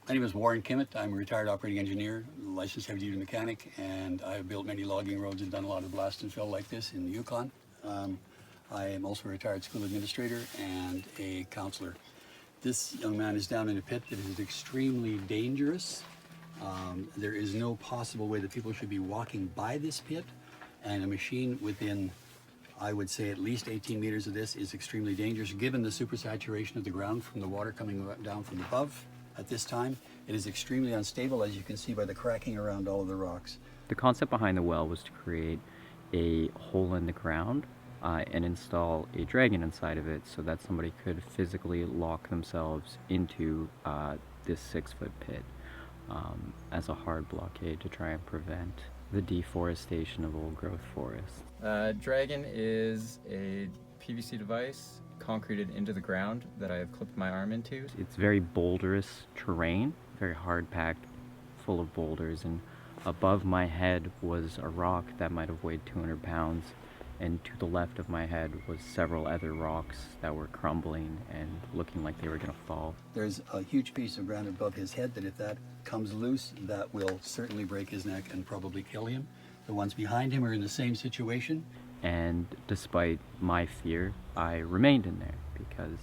My name is Warren Kimmit. I'm a retired operating engineer, licensed heavy-duty mechanic, and I have built many logging roads and done a lot of blast and fill like this in the Yukon. I am also a retired school administrator and a counselor. This young man is down in a pit that is extremely dangerous. There is no possible way that people should be walking by this pit, and a machine within, I would say, at least 18 meters of this is extremely dangerous given the supersaturation of the ground from the water coming down from above. At this time, it is extremely unstable, as you can see by the cracking around all of the rocks. The concept behind the well was to create a hole in the ground and install a dragon inside of it so that somebody could physically lock themselves into this 6-foot pit as a hard blockade to try and prevent the deforestation of old growth forests. Dragon is a PVC device concreted into the ground that I have clipped my arm into. It's very boulderous terrain, very hard packed, full of boulders, and above my head was a rock that might have weighed 200 pounds, and to the left of my head was several other rocks that were crumbling and looking like they were going to fall. There's a huge piece of granite above his head that if that comes loose, that will certainly break his neck and probably kill him. The ones behind him are in the same situation. And despite my fear, I remained in there because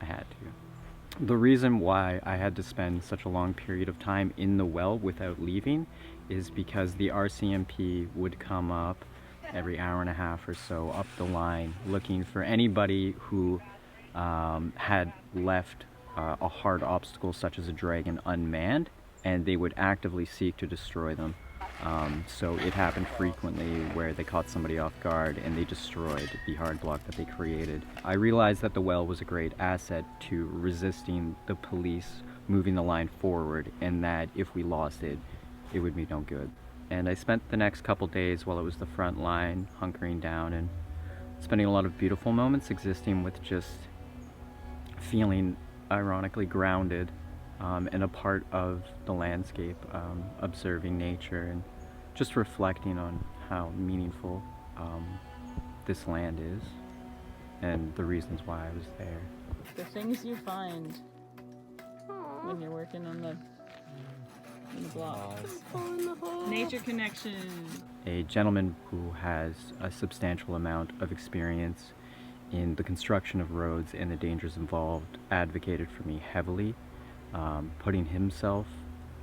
I had to. The reason why I had to spend such a long period of time in the well without leaving is because the RCMP would come up every hour and a half or so up the line looking for anybody who had left a hard obstacle such as a dragon unmanned, and they would actively seek to destroy them. So it happened frequently where they caught somebody off guard and they destroyed the hard block that they created. I realized that the well was a great asset to resisting the police moving the line forward, and that if we lost it, it would be no good. And I spent the next couple days while it was the front line hunkering down and spending a lot of beautiful moments existing with just feeling ironically grounded and a part of the landscape, observing nature and just reflecting on how meaningful this land is and the reasons why I was there. The things you find when you're working on the block. Nature connection. A gentleman who has a substantial amount of experience in the construction of roads and the dangers involved advocated for me heavily, putting himself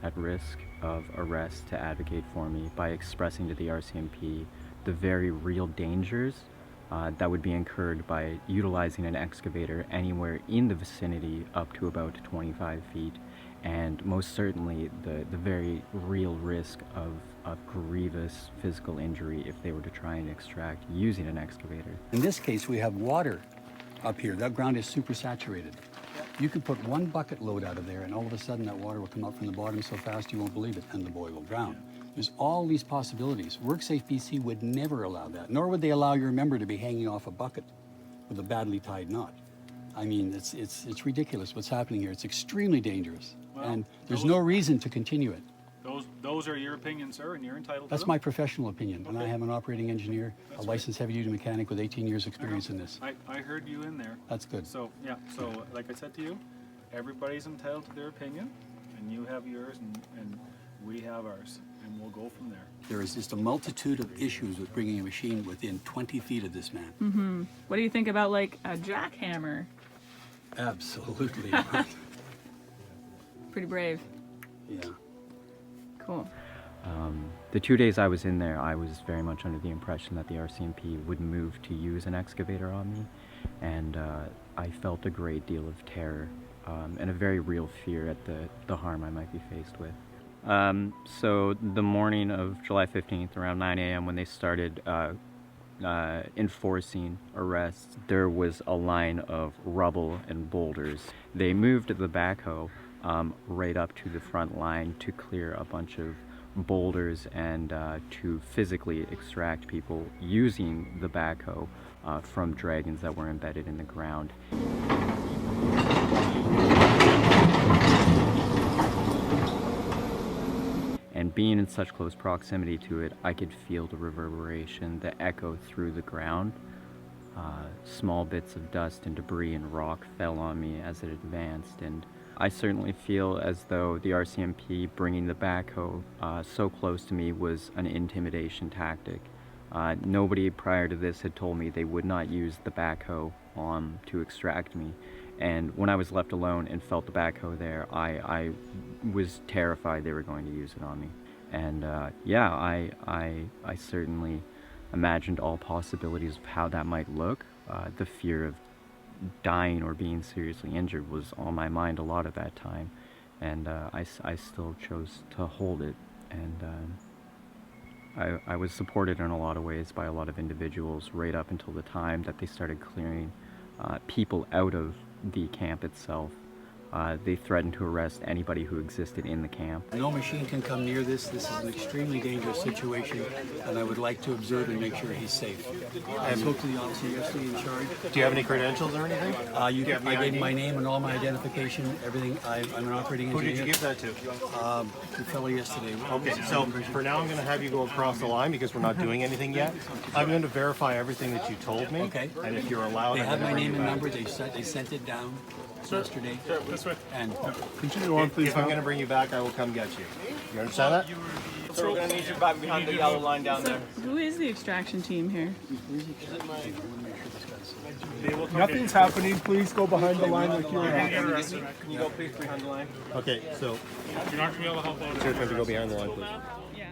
at risk of arrest to advocate for me by expressing to the RCMP the very real dangers that would be incurred by utilizing an excavator anywhere in the vicinity up to about 25 feet, and most certainly the very real risk of grievous physical injury if they were to try and extract using an excavator. In this case, we have water up here. That ground is super saturated. You could put one bucket load out of there and all of a sudden that water will come up from the bottom so fast you won't believe it, and the boy will drown. There's all these possibilities. WorkSafe BC would never allow that, nor would they allow your member to be hanging off a bucket with a badly tied knot. I mean, it's ridiculous what's happening here. It's extremely dangerous, well, and there's no reason to continue it. Those are your opinions, sir, and you're entitled to That's them. my professional opinion, and I Okay. am an operating engineer, That's a licensed heavy-duty mechanic with 18 years experience in this. I heard you in there. That's good. So, yeah, so like I said to you, everybody's entitled to their opinion, and you have yours, and we have ours, and we'll go from there. There is just a multitude of issues with bringing a machine within 20 feet of this man. What do you think about like a jackhammer? Absolutely. Pretty brave. Yeah. Cool. The 2 days I was in there, I was very much under the impression that the RCMP would move to use an excavator on me, and I felt a great deal of terror and a very real fear at the harm I might be faced with. So the morning of July 15th, around 9 a.m. when they started enforcing arrests, there was a line of rubble and boulders. They moved the backhoe right up to the front line to clear a bunch of boulders and to physically extract people using the backhoe from dragons that were embedded in the ground. And being in such close proximity to it, I could feel the reverberation, the echo through the ground. Small bits of dust and debris and rock fell on me as it advanced, and I certainly feel as though the RCMP bringing the backhoe so close to me was an intimidation tactic. Nobody prior to this had told me they would not use the backhoe to extract me. And when I was left alone and felt the backhoe there, I was terrified they were going to use it on me. And yeah, I certainly imagined all possibilities of how that might look. The fear of dying or being seriously injured was on my mind a lot at that time. And I still chose to hold it. And I was supported in a lot of ways by a lot of individuals right up until the time that they started clearing people out of the camp itself. They threatened to arrest anybody who existed in the camp. No machine can come near this. This is an extremely dangerous situation, and I would like to observe and make sure he's safe. I spoke to the officer yesterday in charge. Do you have any credentials or anything? I gave my name and all my identification, everything. I'm an operating Who engineer. did you give that to? The fellow yesterday. Okay, so for now I'm going to have you go across the line because we're not doing anything yet. I'm going to verify everything that you told me. Okay. And if you're allowed, They I'm have gonna my bring name you and back. number. They sent it down yesterday. This way. And Continue on, please. If I'm going to bring you back, I will come get you. You understand that? So we're gonna need you back behind the yellow line down there. Who is the extraction team here? Nothing's happening. Please go behind the line like you're at. Can you go please behind the line? Okay, so You're not gonna be able to help out. it's your turn to go behind the line, please. Yeah.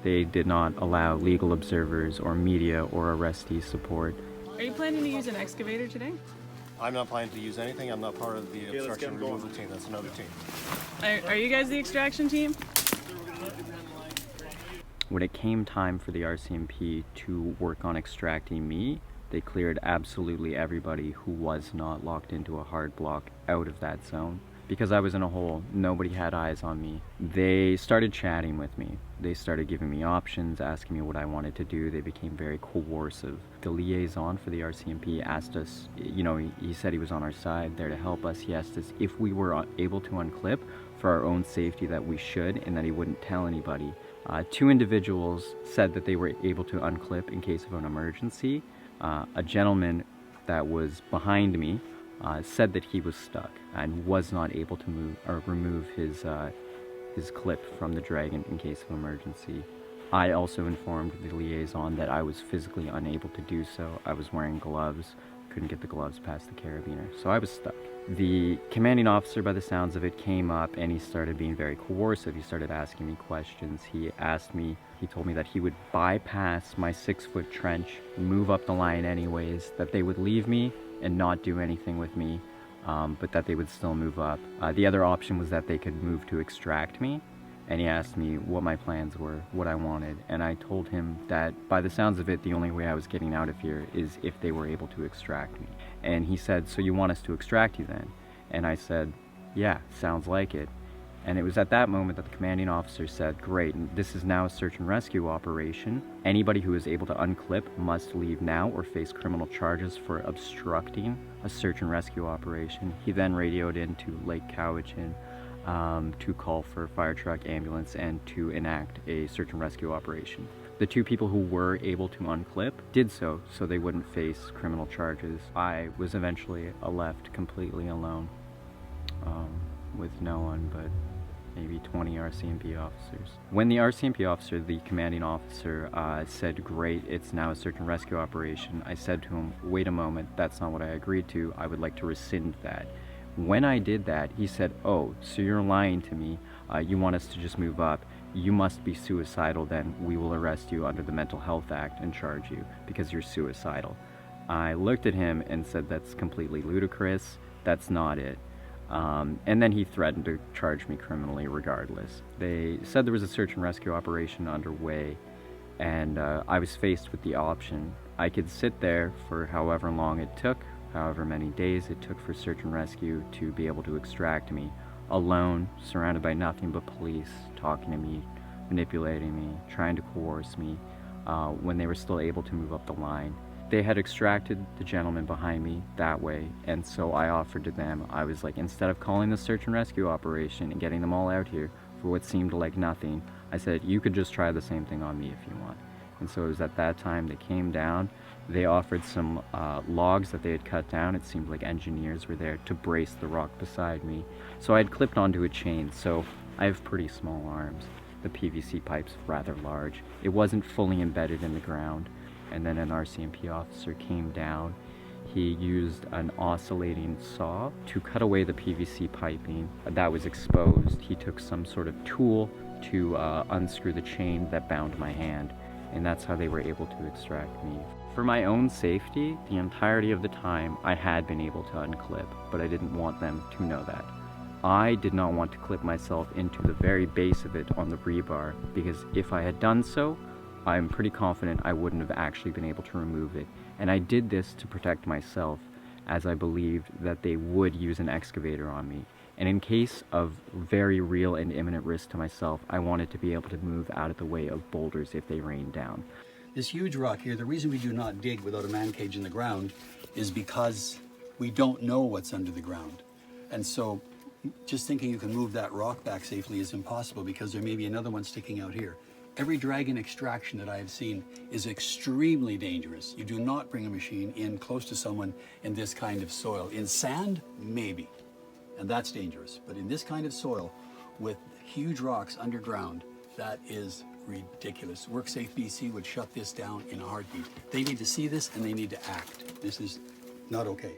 They did not allow legal observers or media or arrestee support. Are you planning to use an excavator today? I'm not planning to use anything. I'm not part of the obstruction removal team. That's another team. Are you guys the extraction team? When it came time for the RCMP to work on extracting me, they cleared absolutely everybody who was not locked into a hard block out of that zone. Because I was in a hole, nobody had eyes on me. They started chatting with me. They started giving me options, asking me what I wanted to do. They became very coercive. The liaison for the RCMP asked us, you know, he said he was on our side, there to help us. He asked us if we were able to unclip for our own safety, that we should, and that he wouldn't tell anybody. Two individuals said that they were able to unclip in case of an emergency. A gentleman that was behind me said that he was stuck and was not able to move or remove his clip from the dragon in case of emergency. I also informed the liaison that I was physically unable to do so. I was wearing gloves, couldn't get the gloves past the carabiner, so I was stuck. The commanding officer, by the sounds of it, came up and he started being very coercive. He started asking me questions. He told me that he would bypass my 6-foot trench, move up the line anyways, that they would leave me and not do anything with me, but that they would still move up. The other option was that they could move to extract me, and he asked me what my plans were, what I wanted, and I told him that by the sounds of it, the only way I was getting out of here is if they were able to extract me. And he said, so you want us to extract you then? And I said, yeah, sounds like it. And it was at that moment that the commanding officer said, great, this is now a search and rescue operation. Anybody who is able to unclip must leave now or face criminal charges for obstructing a search and rescue operation. He then radioed into Lake Cowichan to call for a fire truck, ambulance, and to enact a search and rescue operation. The two people who were able to unclip did so they wouldn't face criminal charges. I was eventually left completely alone with no one but maybe 20 RCMP officers. When the RCMP officer, the commanding officer, said, great, it's now a search and rescue operation, I said to him, wait a moment, that's not what I agreed to, I would like to rescind that. When I did that, he said, oh, so you're lying to me, you want us to just move up, you must be suicidal then, we will arrest you under the Mental Health Act and charge you because you're suicidal. I looked at him and said, that's completely ludicrous, that's not it. And then he threatened to charge me criminally regardless. They said there was a search and rescue operation underway, and I was faced with the option. I could sit there for however long it took, however many days it took for search and rescue to be able to extract me, alone, surrounded by nothing but police, talking to me, manipulating me, trying to coerce me, when they were still able to move up the line. They had extracted the gentleman behind me that way, and so I offered to them, I was like, instead of calling the search and rescue operation and getting them all out here for what seemed like nothing, I said, you could just try the same thing on me if you want. And so it was at that time they came down. They offered some logs that they had cut down. It seemed like engineers were there to brace the rock beside me. So I had clipped onto a chain, so I have pretty small arms. The PVC pipe's rather large. It wasn't fully embedded in the ground. And then an RCMP officer came down. He used an oscillating saw to cut away the PVC piping that was exposed. He took some sort of tool to unscrew the chain that bound my hand, and that's how they were able to extract me. For my own safety, the entirety of the time I had been able to unclip, but I didn't want them to know that. I did not want to clip myself into the very base of it on the rebar, because if I had done so, I'm pretty confident I wouldn't have actually been able to remove it. And I did this to protect myself, as I believed that they would use an excavator on me. And in case of very real and imminent risk to myself, I wanted to be able to move out of the way of boulders if they rained down. This huge rock here, the reason we do not dig without a man cage in the ground is because we don't know what's under the ground. And so just thinking you can move that rock back safely is impossible, because there may be another one sticking out here. Every dragon extraction that I have seen is extremely dangerous. You do not bring a machine in close to someone in this kind of soil. In sand, maybe, and that's dangerous. But in this kind of soil with huge rocks underground, that is ridiculous. WorkSafe BC would shut this down in a heartbeat. They need to see this and they need to act. This is not okay.